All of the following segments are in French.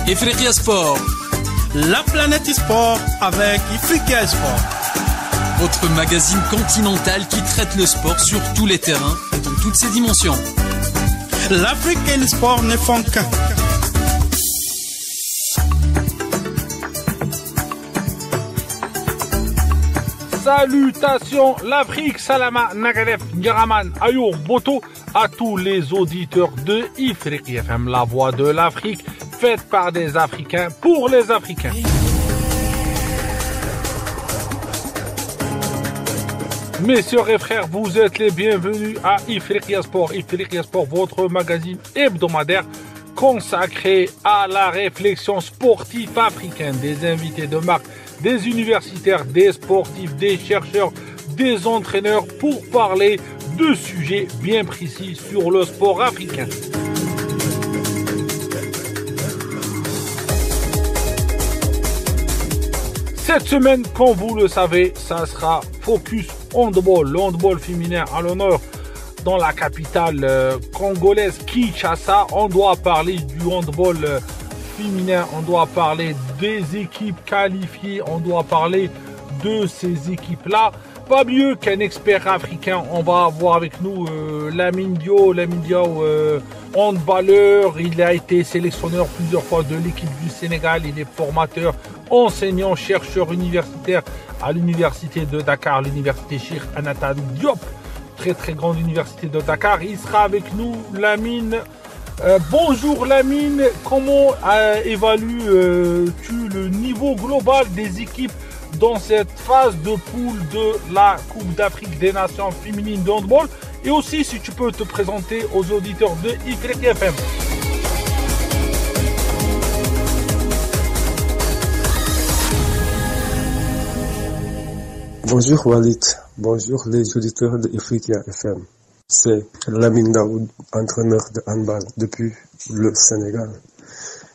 Ifriqiya Sport. La planète e-sport avec Ifriqiya Sport. Votre magazine continental qui traite le sport sur tous les terrains et dans toutes ses dimensions. L'Afrique et le sport ne font qu'un. Salutations l'Afrique, Salama, Nagadef, Ngaraman, Ayour, Boto, à tous les auditeurs de Ifriqiya FM, la voix de l'Afrique, faite par des Africains pour les Africains. Messieurs et frères, vous êtes les bienvenus à Ifriqiya Sport. Ifriqiya Sport, votre magazine hebdomadaire consacré à la réflexion sportive africaine. Des invités de marque, des universitaires, des sportifs, des chercheurs, des entraîneurs pour parler de sujets bien précis sur le sport africain. Cette semaine, comme vous le savez, ça sera focus handball, le handball féminin à l'honneur dans la capitale congolaise Kinshasa. On doit parler du handball féminin, on doit parler des équipes qualifiées, on doit parler de ces équipes-là. Pas mieux qu'un expert africain. On va avoir avec nous Lamine Diaw, handballeur. Il a été sélectionneur plusieurs fois de l'équipe du Sénégal. Il est formateur, enseignant, chercheur universitaire à l'université de Dakar, l'université Cheikh Anta Diop, très grande université de Dakar. Il sera avec nous, Lamine. Bonjour Lamine, comment évalues-tu le niveau global des équipes dans cette phase de poule de la Coupe d'Afrique des Nations féminines de handball? Et aussi, si tu peux te présenter aux auditeurs de Ifriqiya FM. Bonjour Walid, bonjour les auditeurs de Ifriqiya FM. C'est Lamine Daoud, entraîneur de handball depuis le Sénégal.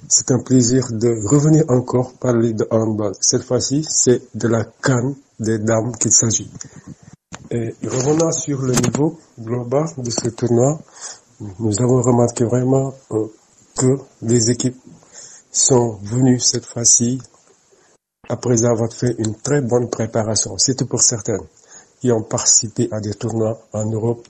C'est un plaisir de revenir encore parler de handball. Cette fois-ci, c'est de la CAN des dames qu'il s'agit. Et revenant sur le niveau global de ce tournoi, nous avons remarqué vraiment que les équipes sont venues cette fois-ci après avoir fait une très bonne préparation. C'était pour certaines qui ont participé à des tournois en Europe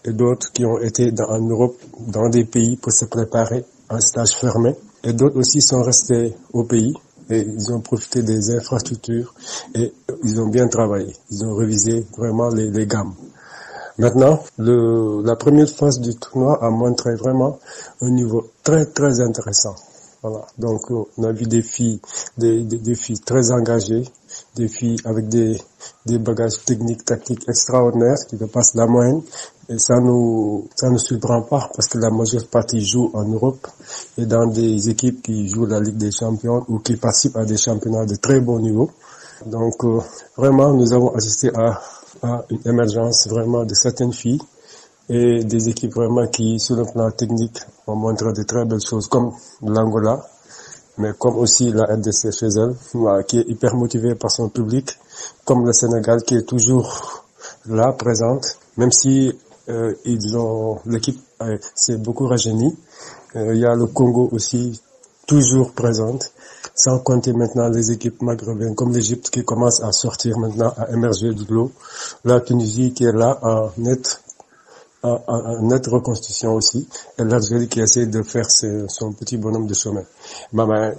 et d'autres qui ont été en Europe, dans des pays pour se préparer en stage fermé. Et d'autres aussi sont restés au pays et ils ont profité des infrastructures et ils ont bien travaillé. Ils ont révisé vraiment les gammes. Maintenant, la première phase du tournoi a montré vraiment un niveau très intéressant. Voilà. Donc, on a vu des filles très engagées, des filles avec des bagages techniques, tactiques extraordinaires qui dépassent la moyenne. Et ça nous surprend pas parce que la majeure partie joue en Europe et dans des équipes qui jouent la Ligue des Champions ou qui participent à des championnats de très bon niveau. Donc, vraiment, nous avons assisté à une émergence vraiment de certaines filles et des équipes vraiment qui, sur le plan technique, ont montré de très belles choses comme l'Angola, mais comme aussi la RDC chez elle, qui est hyper motivée par son public, comme le Sénégal qui est toujours là, présente, même si l'équipe s'est beaucoup rajeunie. Il y a le Congo aussi, toujours présente, sans compter maintenant les équipes maghrébines comme l'Égypte qui commence à sortir maintenant, à émerger du lot. La Tunisie qui est là en nette reconstitution aussi, et l'Algérie qui essaie de faire son petit bonhomme de chemin.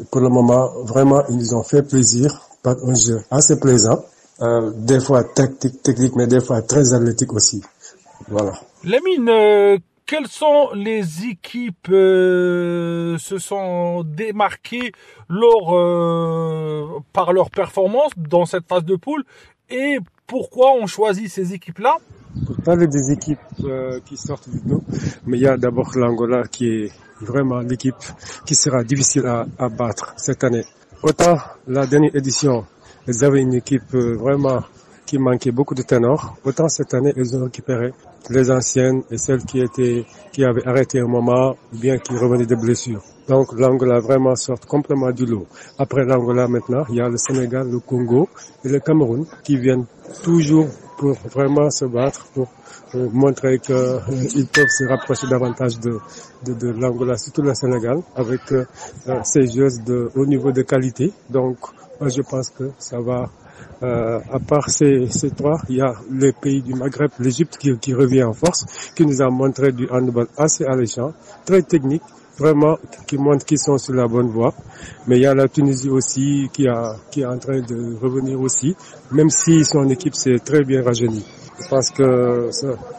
Pour le moment, vraiment, ils nous ont fait plaisir par un jeu assez plaisant, des fois technique, mais des fois très athlétique aussi. Voilà. Lamine, quelles sont les équipes se sont démarquées par leur performance dans cette phase de poule et pourquoi on choisit ces équipes-là? Pour parler des équipes qui sortent du lot, mais il y a d'abord l'Angola qui est vraiment l'équipe qui sera difficile à battre cette année. Autant la dernière édition, ils avaient une équipe vraiment qui manquait beaucoup de ténors, autant cette année, ils ont récupéré les anciennes et celles qui avaient arrêté un moment ou bien qui revenaient de blessures. Donc l'Angola vraiment sort complètement du lot. Après l'Angola maintenant, il y a le Sénégal, le Congo et le Cameroun qui viennent toujours pour vraiment se battre, pour montrer qu'ils peuvent se rapprocher davantage de l'Angola, surtout le Sénégal, avec ces joueuses de haut niveau de qualité. Donc, moi, je pense que ça va. À part ces trois, il y a les pays du Maghreb, l'Égypte qui revient en force, qui nous a montré du handball assez alléchant, très technique, vraiment, qui montre qu'ils sont sur la bonne voie. Mais il y a la Tunisie aussi qui est en train de revenir aussi, même si son équipe s'est très bien rajeunie. Je pense que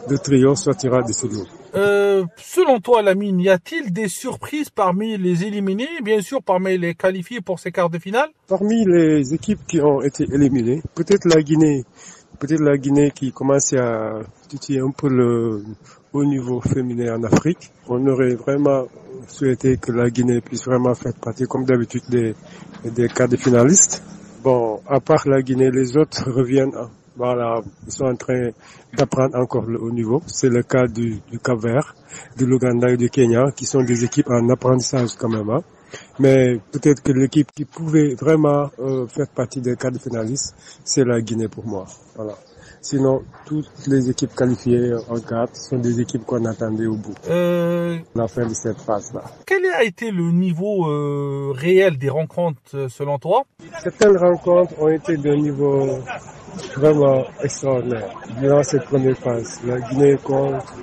le trio sortira de ce lot. Selon toi, Lamine, y a-t-il des surprises parmi les éliminés, bien sûr parmi les qualifiés pour ces quarts de finale? Parmi les équipes qui ont été éliminées, peut-être la Guinée qui commence à titiller un peu le haut niveau féminin en Afrique. On aurait vraiment souhaité que la Guinée puisse vraiment faire partie, comme d'habitude, des quarts de finalistes. Bon, à part la Guinée, les autres reviennent. Voilà, ils sont en train d'apprendre encore le haut niveau. C'est le cas du Cap-Vert, de l'Ouganda et du Kenya, qui sont des équipes en apprentissage quand même. Hein. Mais peut-être que l'équipe qui pouvait vraiment faire partie des quarts de finalistes, c'est la Guinée pour moi. Voilà. Sinon, toutes les équipes qualifiées en quart sont des équipes qu'on attendait au bout. La fin de cette phase-là. Quel a été le niveau réel des rencontres selon toi? Certaines rencontres ont été de niveau vraiment extraordinaire durant cette première phase. La Guinée contre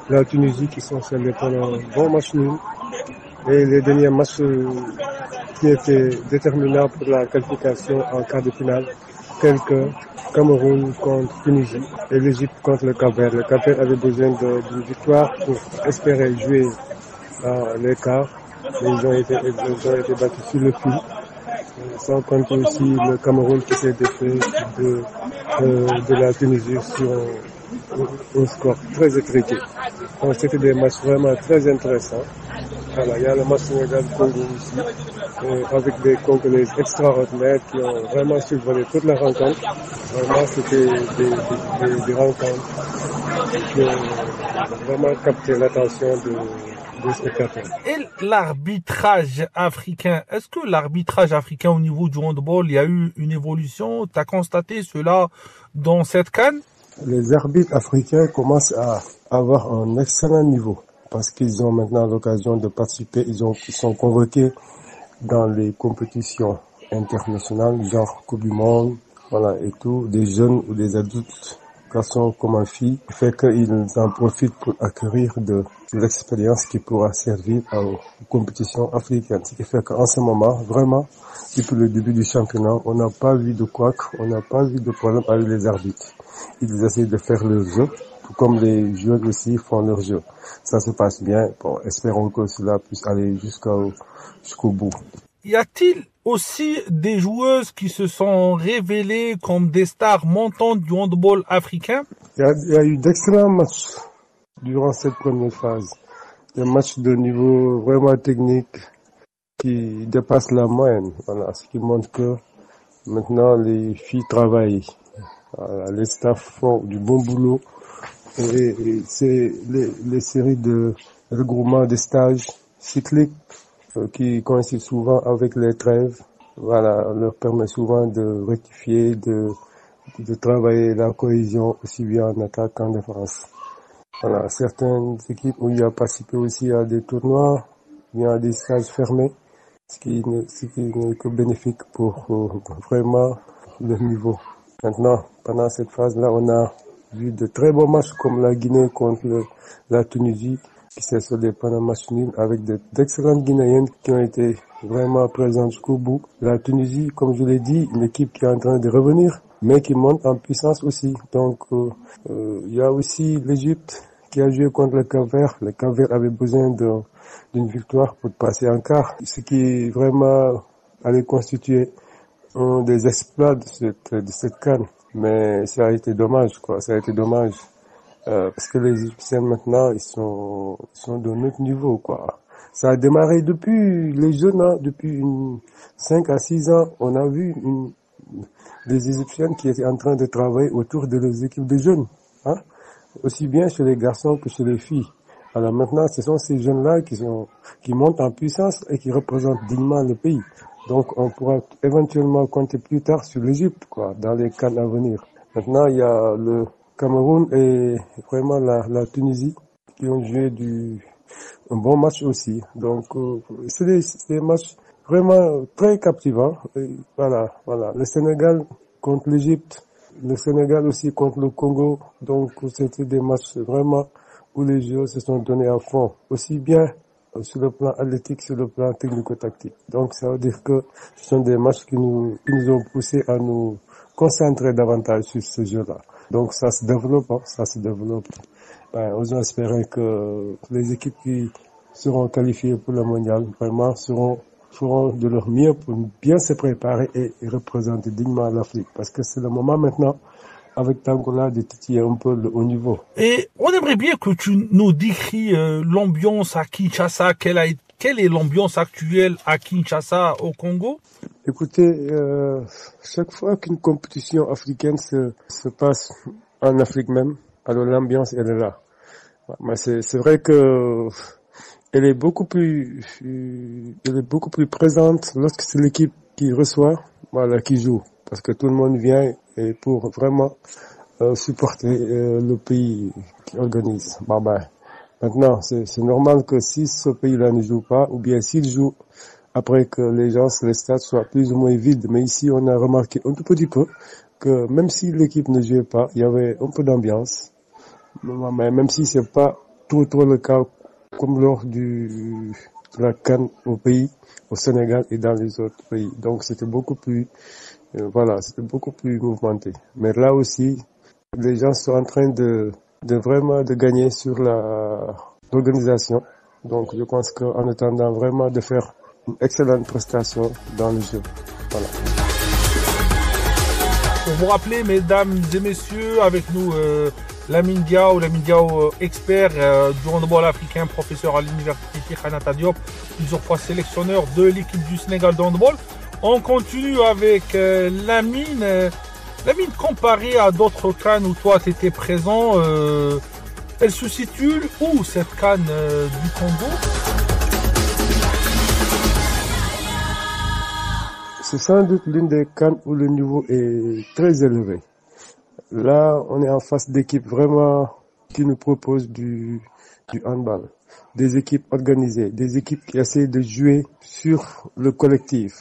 la Tunisie qui sont scellés pendant un bon match nul. Et les derniers matchs qui étaient déterminants pour la qualification en quart de finale, tels que Cameroun contre Tunisie et l'Égypte contre le Cap-Vert. Le Cap-Vert avait besoin d'une victoire pour espérer jouer les quarts. Ils ont été battus sur le fil. Sans compter aussi le Cameroun qui s'est défait de la Tunisie sur un score très étriqué. Donc c'était des matchs vraiment très intéressants. Voilà, il y a le match Sénégal-Congo aussi, avec des Congolaises extraordinaires qui ont vraiment survolé toute la rencontre. Vraiment, c'était des rencontres qui ont vraiment capté l'attention des spectateurs. Et l'arbitrage africain, est-ce que l'arbitrage africain au niveau du handball, il y a eu une évolution? Tu as constaté cela dans cette CAN? Les arbitres africains commencent à avoir un excellent niveau parce qu'ils ont maintenant l'occasion de participer. Ils sont convoqués dans les compétitions internationales, genre Coupe du Monde, voilà, et tout, des jeunes ou des adultes, garçons comme filles, fait qu'ils en profitent pour acquérir de l'expérience qui pourra servir aux compétitions africaines. Ce qui fait qu'en ce moment, vraiment, depuis le début du championnat, on n'a pas vu de couac, on n'a pas vu de problème avec les arbitres. Ils essaient de faire leur jeu, tout comme les joueurs aussi font leur jeu. Ça se passe bien. Bon, espérons que cela puisse aller jusqu'au bout. Y a-t-il aussi des joueuses qui se sont révélées comme des stars montantes du handball africain? Il y a eu d'excellents matchs durant cette première phase. Des matchs de niveau vraiment technique qui dépassent la moyenne. Voilà, ce qui montre que maintenant les filles travaillent. Voilà, les staffs font du bon boulot. Et c'est les séries de regroupements de stages cycliques qui coïncident souvent avec les trêves. Voilà, leur permet souvent de rectifier, de travailler la cohésion aussi bien en attaque qu'en défense. Voilà, certaines équipes où il y a participé aussi à des tournois, bien à des stages fermés, ce qui n'est que bénéfique pour vraiment le niveau. Maintenant, pendant cette phase-là, on a vu de très bons matchs comme la Guinée contre la Tunisie, qui s'est soldé pendant un match nul avec d'excellentes Guinéennes qui ont été vraiment présentes jusqu'au bout. La Tunisie, comme je l'ai dit, une équipe qui est en train de revenir, mais qui monte en puissance aussi. Donc, il y a aussi l'Égypte qui a joué contre le Cap-Vert. Le Cap-Vert avait besoin d'une victoire pour passer en quart, ce qui vraiment allait constituer un des exploits de cette CAN. Mais ça a été dommage, quoi. Ça a été dommage. Parce que les Égyptiens maintenant, ils sont de notre niveau, quoi. Ça a démarré depuis les jeunes, hein, depuis 5 à 6 ans. On a vu des Égyptiennes qui étaient en train de travailler autour de leurs équipes de jeunes, hein. Aussi bien chez les garçons que chez les filles. Alors maintenant, ce sont ces jeunes-là qui montent en puissance et qui représentent dignement le pays. Donc, on pourra éventuellement compter plus tard sur l'Égypte, quoi, dans les CAN à venir. Maintenant, il y a le Cameroun et vraiment la Tunisie qui ont joué un bon match aussi. Donc, c'est des matchs vraiment très captivants. Et voilà. Le Sénégal contre l'Égypte, le Sénégal aussi contre le Congo. Donc, c'était des matchs vraiment où les joueurs se sont donnés à fond. Aussi bien sur le plan athlétique, sur le plan technico-tactique. Donc, ça veut dire que ce sont des matchs qui nous ont poussé à nous concentrer davantage sur ce jeu-là. Donc, ça se développe. Osons espérer que les équipes qui seront qualifiées pour le mondial, vraiment, feront de leur mieux pour bien se préparer et représenter dignement l'Afrique. Parce que c'est le moment maintenant, avec Tangola, de titiller un peu le haut niveau. Et on aimerait bien que tu nous décris l'ambiance à Kinshasa. Quelle est l'ambiance actuelle à Kinshasa, au Congo? Écoutez, chaque fois qu'une compétition africaine se passe en Afrique même, alors l'ambiance, elle est là. Mais c'est vrai que elle est beaucoup plus présente lorsque c'est l'équipe qui reçoit, qui joue. Parce que tout le monde vient et pour vraiment supporter le pays qui organise. Maintenant, c'est normal que si ce pays-là ne joue pas, ou bien s'il joue, après que les stades soient plus ou moins vides. Mais ici, on a remarqué un tout petit peu que même si l'équipe ne jouait pas, il y avait un peu d'ambiance. Mais même si c'est pas trop le cas comme lors de la CAN au Sénégal et dans les autres pays. Donc c'était beaucoup plus mouvementé. Mais là aussi, les gens sont en train de vraiment de gagner sur l'organisation. Donc je pense qu'en attendant vraiment de faire une excellente prestation dans le jeu. Voilà. Pour vous rappeler, mesdames et messieurs, avec nous Lamine Diaw, expert du handball africain, professeur à l'université Cheikh Anta Diop, plusieurs fois sélectionneur de l'équipe du Sénégal de handball. On continue avec Lamine. Lamine, comparé à d'autres CAN où toi tu étais présent, elle se situe où cette CAN du Congo? C'est sans doute l'une des CAN où le niveau est très élevé. Là, on est en face d'équipes vraiment qui nous proposent du handball. Des équipes organisées, des équipes qui essaient de jouer sur le collectif,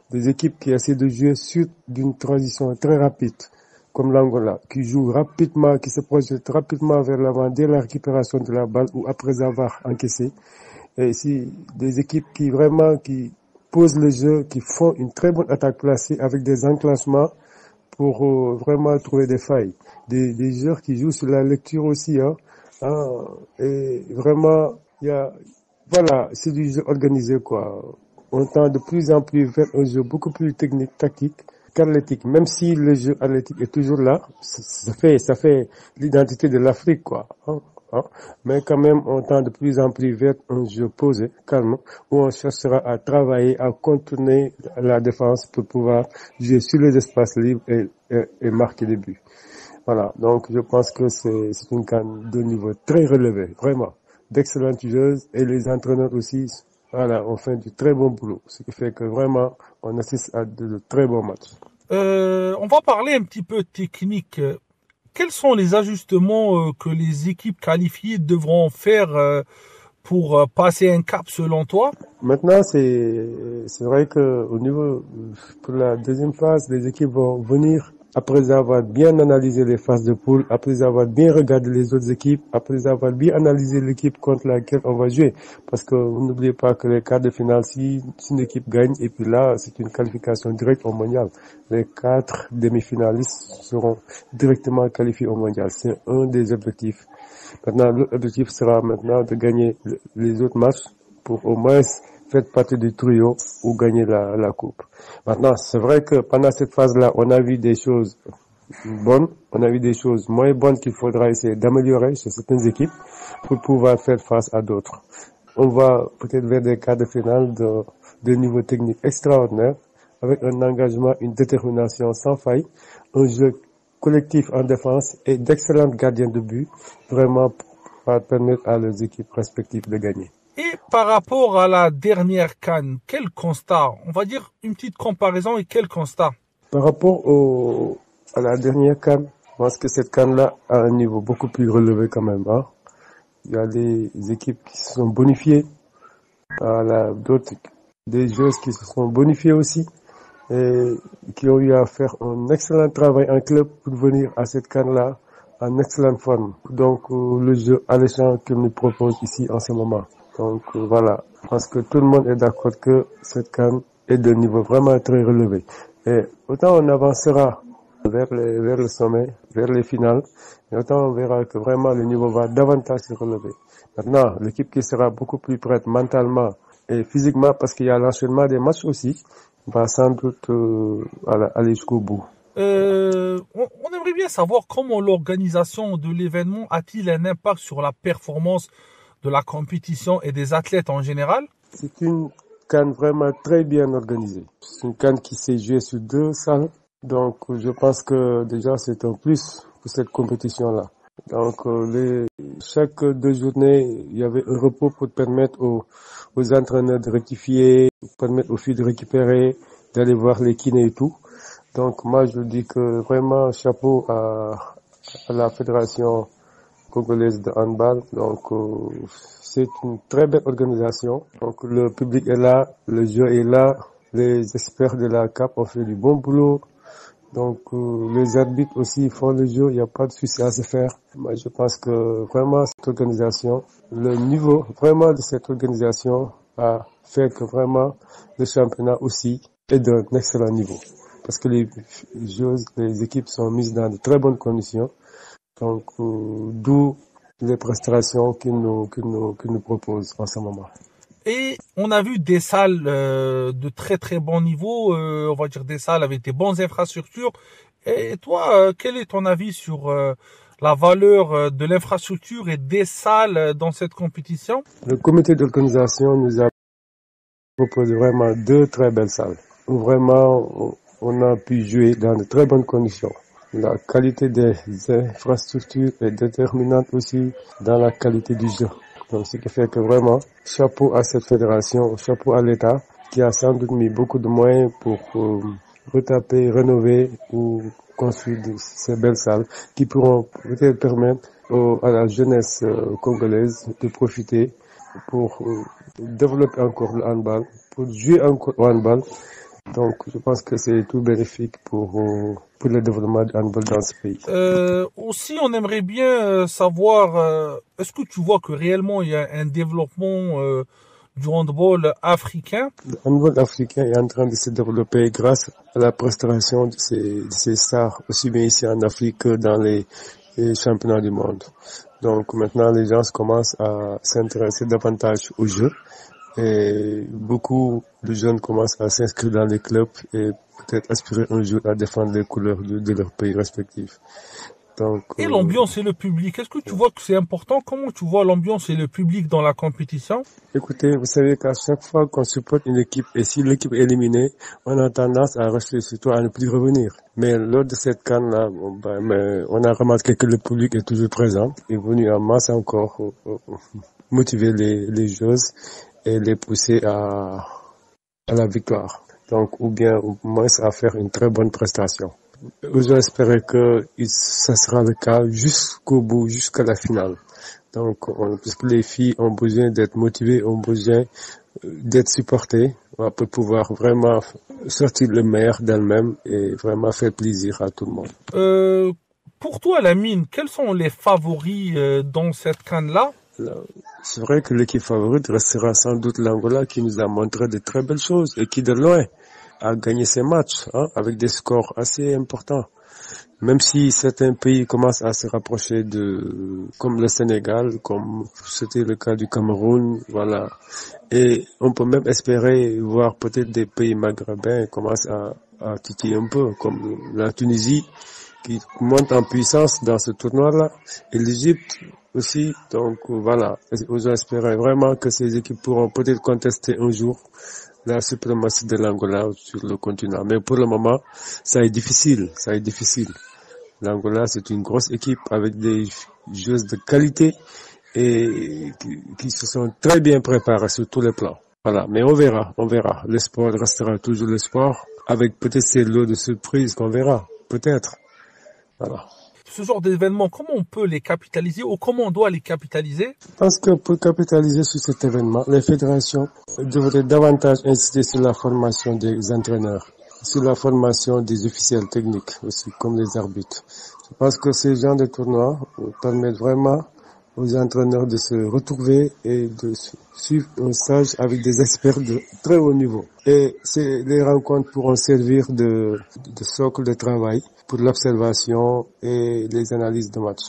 des équipes qui essaient de jouer sur d'une transition très rapide, comme l'Angola, qui joue rapidement, qui se projette rapidement vers l'avant dès la récupération de la balle ou après avoir encaissé. Et ici, des équipes qui posent le jeu, qui font une très bonne attaque placée avec des enclenchements pour vraiment trouver des failles. Des joueurs qui jouent sur la lecture aussi, et vraiment, c'est du jeu organisé, quoi. On tend de plus en plus vers un jeu beaucoup plus technique, tactique, qu'athlétique. Même si le jeu athlétique est toujours là, ça fait l'identité de l'Afrique, quoi. Mais quand même, on tend de plus en plus vers un jeu posé, calme, où on cherchera à travailler, à contourner la défense pour pouvoir jouer sur les espaces libres et marquer des buts. Voilà. Donc, je pense que c'est une CAN de niveau très relevé, vraiment. D'excellentes joueuses et les entraîneurs aussi, ont fait du très bon boulot. Ce qui fait que vraiment, on assiste à de très bons matchs. On va parler un petit peu technique. Quels sont les ajustements que les équipes qualifiées devront faire pour passer un cap selon toi? Maintenant, c'est vrai que au niveau pour la deuxième phase, les équipes vont venir après avoir bien analysé les phases de poule, après avoir bien regardé les autres équipes, après avoir bien analysé l'équipe contre laquelle on va jouer. Parce que vous n'oubliez pas que les quarts de finale, si une équipe gagne, et puis là, c'est une qualification directe au mondial. Les 4 demi-finalistes seront directement qualifiés au mondial. C'est un des objectifs. Maintenant, l'objectif sera maintenant de gagner les autres matchs pour au moins faire partie du trio ou gagner la coupe. Maintenant, c'est vrai que pendant cette phase-là, on a vu des choses bonnes, on a vu des choses moins bonnes qu'il faudra essayer d'améliorer chez certaines équipes pour pouvoir faire face à d'autres. On va peut-être vers des quarts de finale de niveau technique extraordinaire, avec un engagement, une détermination sans faille, un jeu collectif en défense et d'excellents gardiens de but, vraiment pour permettre à leurs équipes respectives de gagner. Et par rapport à la dernière CAN, quel constat? On va dire une petite comparaison et quel constat? Par rapport à la dernière CAN, pense que cette CAN-là a un niveau beaucoup plus relevé quand même. Hein. Il y a des équipes qui se sont bonifiées, d'autres, des joueuses qui se sont bonifiées aussi, et qui ont eu à faire un excellent travail en club pour venir à cette CAN-là en excellente forme. Donc le jeu alléchant qu'il nous propose ici en ce moment. Donc voilà, je pense que tout le monde est d'accord que cette CAN est de niveau vraiment très relevé. Et autant on avancera vers le sommet, vers les finales, et autant on verra que vraiment le niveau va davantage se relever. Maintenant, l'équipe qui sera beaucoup plus prête mentalement et physiquement, parce qu'il y a l'enchaînement des matchs aussi, va sans doute aller jusqu'au bout. On aimerait bien savoir comment l'organisation de l'événement a-t-il un impact sur la performance de la compétition et des athlètes en général? C'est une CAN vraiment très bien organisée. C'est une CAN qui s'est jouée sur 2 salles. Donc, je pense que déjà, c'est un plus pour cette compétition-là. Donc, chaque 2 journées, il y avait un repos pour permettre aux entraîneurs de rectifier, pour permettre aux filles de récupérer, d'aller voir les kinés et tout. Donc, moi, je dis que vraiment, chapeau à la Fédération congolaise de handball. Donc, c'est une très belle organisation. Donc, le public est là, le jeu est là, les experts de la CAP ont fait du bon boulot. Donc, les arbitres aussi font le jeu, il n'y a pas de souci à se faire. Moi, je pense que vraiment cette organisation, le niveau vraiment de cette organisation a fait que vraiment le championnat aussi est d'un excellent niveau. Parce que les équipes sont mises dans de très bonnes conditions. Donc, d'où les prestations qu'ils nous proposent en ce moment. Et on a vu des salles de très très bon niveau, on va dire des salles avec des bonnes infrastructures. Et toi, quel est ton avis sur la valeur de l'infrastructure et des salles dans cette compétition? Le comité d'organisation nous a proposé vraiment 2 très belles salles, où vraiment on a pu jouer dans de très bonnes conditions. La qualité des infrastructures est déterminante aussi dans la qualité du jeu. Donc, ce qui fait que vraiment, chapeau à cette fédération, chapeau à l'État, qui a sans doute mis beaucoup de moyens pour retaper, rénover ou construire ces belles salles qui pourront peut-être permettre à la jeunesse congolaise de profiter pour développer encore le handball, pour jouer encore au handball. Donc, je pense que c'est tout bénéfique pour le développement du handball dans ce pays. Aussi, on aimerait bien savoir, est-ce que tu vois que réellement il y a un développement du handball africain? Le handball africain est en train de se développer grâce à la prestation de ces stars, aussi bien ici en Afrique que dans les championnats du monde. Donc, maintenant, les gens commencent à s'intéresser davantage au jeu. Et beaucoup de jeunes commencent à s'inscrire dans les clubs et peut-être aspirer un jour à défendre les couleurs de leur pays respectif. Donc, et l'ambiance et le public, est-ce que tu vois que c'est important? Comment tu vois l'ambiance et le public dans la compétition? Écoutez, vous savez qu'à chaque fois qu'on supporte une équipe et si l'équipe est éliminée, on a tendance à rester sur toi, à ne plus revenir. Mais lors de cette CAN-là, on a remarqué que le public est toujours présent, est venu en masse encore motiver les joueuses et les pousser à la victoire. Donc, ou bien au moins à faire une très bonne prestation. J'espère que ça sera le cas jusqu'au bout, jusqu'à la finale. Donc, puisque les filles ont besoin d'être motivées, ont besoin d'être supportées pour pouvoir vraiment sortir le meilleur d'elles-mêmes et vraiment faire plaisir à tout le monde. Pour toi, Lamine, quels sont les favoris dans cette CAN-là? C'est vrai que l'équipe favorite restera sans doute l'Angola qui nous a montré de très belles choses et qui de loin a gagné ses matchs avec des scores assez importants. Même si certains pays commencent à se rapprocher comme le Sénégal, comme c'était le cas du Cameroun, voilà. Et on peut même espérer voir peut-être des pays maghrébins commencer à titiller un peu, comme la Tunisie qui monte en puissance dans ce tournoi-là et l'Égypte aussi. Donc voilà, j'espère vraiment que ces équipes pourront peut-être contester un jour la suprématie de l'Angola sur le continent. Mais pour le moment, ça est difficile. L'Angola, c'est une grosse équipe avec des joueuses de qualité et qui se sont très bien préparées sur tous les plans. Voilà, mais on verra. Le sport restera toujours le sport avec peut-être ces lots de surprises qu'on verra, peut-être. Voilà. ce genre d'événements, comment on peut les capitaliser ou comment on doit les capitaliser? Je pense que pour capitaliser sur cet événement, les fédérations devraient davantage insister sur la formation des entraîneurs, sur la formation des officiels techniques aussi, comme les arbitres. Je pense que ces genres de tournois permettent vraiment aux entraîneurs de se retrouver et de suivre un stage avec des experts de très haut niveau. Et les rencontres pourront servir de socle de travail pour l'observation et les analyses de match.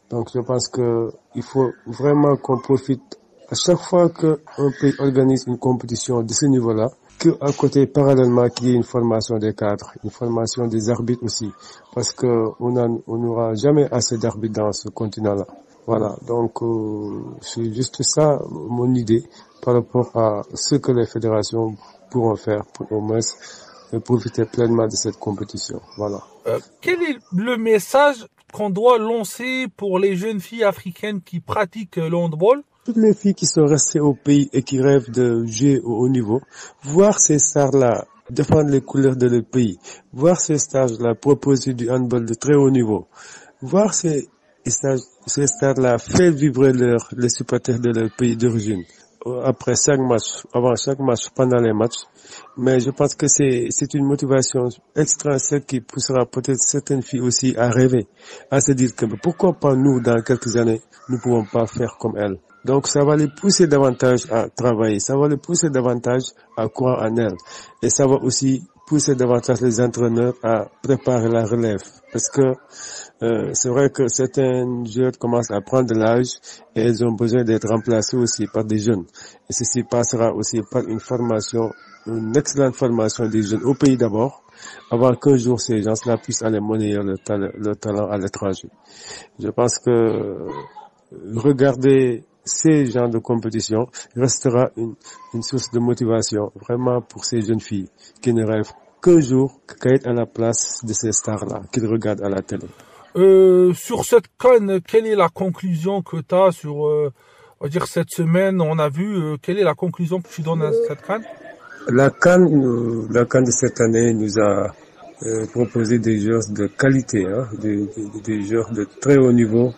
Donc je pense que il faut vraiment qu'on profite à chaque fois qu'un pays organise une compétition de ce niveau-là, qu'à côté, parallèlement, qu'il y ait une formation des cadres, une formation des arbitres aussi, parce que on n'aura jamais assez d'arbitres dans ce continent-là. Voilà, donc c'est juste ça mon idée par rapport à ce que les fédérations pourront faire pour au moins profiter pleinement de cette compétition. Voilà. Quel est le message qu'on doit lancer pour les jeunes filles africaines qui pratiquent le handball? Toutes les filles qui sont restées au pays et qui rêvent de jouer au haut niveau, voir ces stars-là défendre les couleurs de leur pays, voir ces stars-là proposer du handball de très haut niveau, voir ces stars-là faire vibrer les supporters de leur pays d'origine après chaque match, avant chaque match, pendant les matchs. Mais je pense que c'est une motivation extrinsèque qui poussera peut-être certaines filles aussi à rêver, à se dire que pourquoi pas nous, dans quelques années, nous ne pouvons pas faire comme elles. Donc ça va les pousser davantage à travailler, ça va les pousser davantage à croire en elles. Et ça va aussi pousser davantage les entraîneurs à préparer la relève. Parce que c'est vrai que certains joueurs commencent à prendre de l'âge et ils ont besoin d'être remplacés aussi par des jeunes. Et ceci passera aussi par une formation, une excellente formation des jeunes au pays d'abord, avant qu'un jour ces gens-là puissent aller monnayer leur talent à l'étranger. Je pense que regarder ces genres de compétition restera une source de motivation vraiment pour ces jeunes filles qui ne rêvent qu'un jour qu'à être à la place de ces stars-là qu'ils regardent à la télé. Sur cette CAN, quelle est la conclusion que tu as sur, on va dire cette semaine, on a vu, quelle est la conclusion que tu donnes à cette CAN? La CAN de cette année nous a proposé des joueurs de qualité, des joueurs de très haut niveau,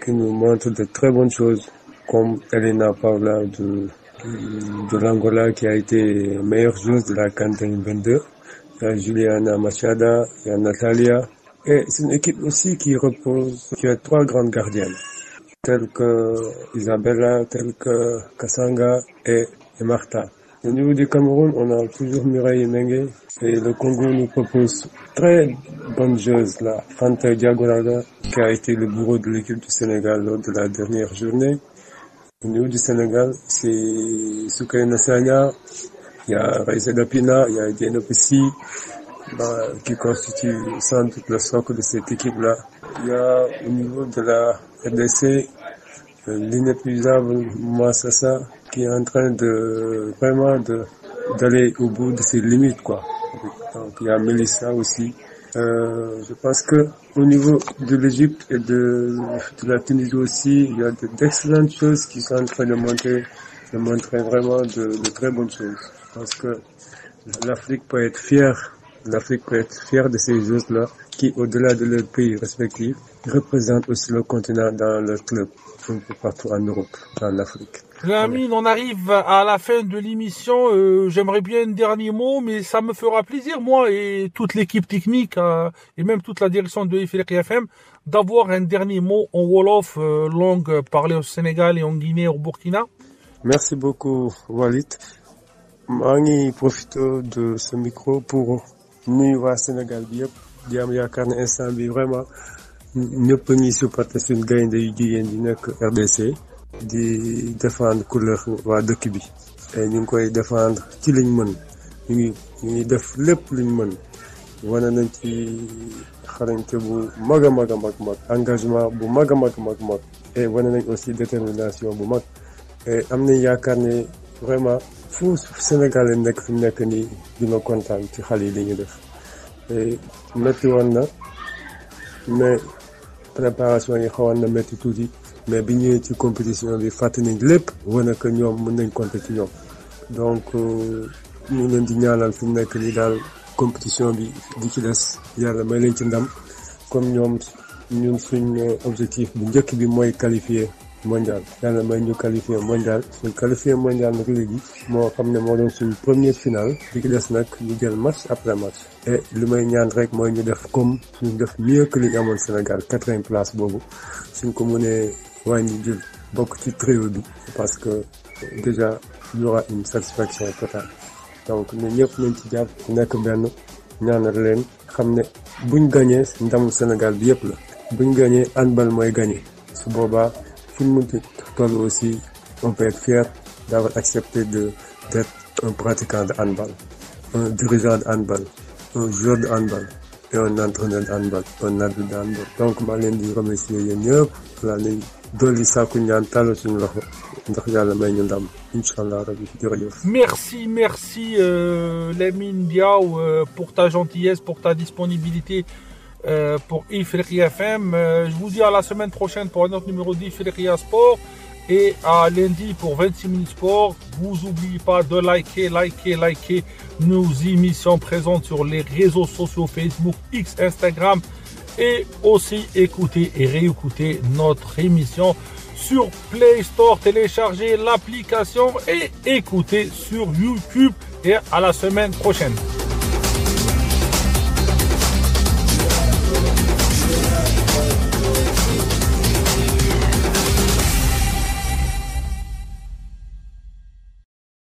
qui nous montrent de très bonnes choses, comme Elena Paula de l'Angola qui a été meilleure joueuse de la CAN 2022. Il y a Juliana Machada, il y a Natalia. Et c'est une équipe aussi qui a 3 grandes gardiennes, telles que Isabella, telles que Kassanga et Martha. Au niveau du Cameroun, on a toujours Mireille Mengue et le Congo nous propose très bonne joueuse, la Fanta Diagoraga, qui a été le bourreau de l'équipe du Sénégal lors de la dernière journée. Au niveau du Sénégal, c'est Soukaina Sagna, il y a Raïsa Dapina, il y a Diana Pessi, qui constitue sans doute le socle de cette équipe-là. Il y a au niveau de la RDC, l'inépuisable Mouassassa, qui est en train d'aller au bout de ses limites, quoi. Donc il y a Melissa aussi. Je pense que au niveau de l'Égypte et de la Tunisie aussi, il y a d'excellentes choses qui sont en train de montrer vraiment de très bonnes choses. Je pense que l'Afrique peut être fière de ces joueurs-là qui, au-delà de leur pays respectif, représentent aussi le continent dans leur club, un peu partout en Europe, en Afrique. Lamine, on arrive à la fin de l'émission. J'aimerais bien un dernier mot, mais ça me fera plaisir, moi et toute l'équipe technique et même toute la direction de Ifriqiya FM, d'avoir un dernier mot en Wolof, langue parlée au Sénégal et en Guinée, au Burkina. Merci beaucoup, Walid. maa ngi profité de ce micro pour nuyu waa Sénégal bi yëpp di am yaakaar ne instant bi vraiment ñëpp ñuy supporter suñu gaynde yu jigéen di nekk RDC di défendre couleur waa dëkk bi et ñu ngi koy défendre ci liñ mën ñu ngi def lépp liñ mën wane nañ ci xarañte bu mag a mag engagement bu mag et wane nañ aussi détermination bu mag et am nañ yaakaar ne vraiment fu Sénégal nekk fi mu nekk nii dina kontaan ci xale yi li ñu def et métti woon na mais préparation yi xawoon na métti tuuti mais bi ñëwee ci compétition bi fàtte nañ lépp wane que ñoom mën nañ compter ci ñoom donc ñu leen di ñaanal fi mu nekk nii daal compétition bi di ci des yàlla may leen ci ndam comme ñoom ñun suñ objectif bu njëkk bi mooy qualifier mondial yàlla may ñu qualifier mondial suñ qualifier mondial nag léegi moo xam ne moo doon suñ première finale bi ki des nag ñu jël match après match et li may ñaan rek mooy ñu def comme ñu def mieux que li ñu amoon Sénégal 4e place boobu suñ ko mënee wàññi jël bokk ci trio bi parce que déjà il y aura une satisfaction totale donc ñun ñëpp nañ ci jàpp nekk benn ñaanal leen xam ne buñ gagné ndamu Sénégal bi yëpp la buñ gagné handball mooy gagné su boobaa fu ñu mënti toll aussi on peut être fier d'avoir accepté d'être un pratiquant de handball, un dirigeant de handball, un joueur de handball et un entraîneur de handball, un arbitre de handball. Donc maa leen di remercier yéen ñëpp laa leen dolli sàkku ñaan tàllal suñu loxo ndax yàlla may ñu ndam inchallah rabbi jërëjëf. Merci Lamine Diaw pour ta gentillesse, pour ta disponibilité pour Ifriqiya FM. Je vous dis à la semaine prochaine pour un autre numéro d'Ifriqiya Sport et à lundi pour 26 minutes sport. Vous n'oubliez pas de liker nos émissions présentes sur les réseaux sociaux Facebook, X, Instagram et aussi écouter et réécouter notre émission sur Play Store, télécharger l'application et écouter sur YouTube et à la semaine prochaine.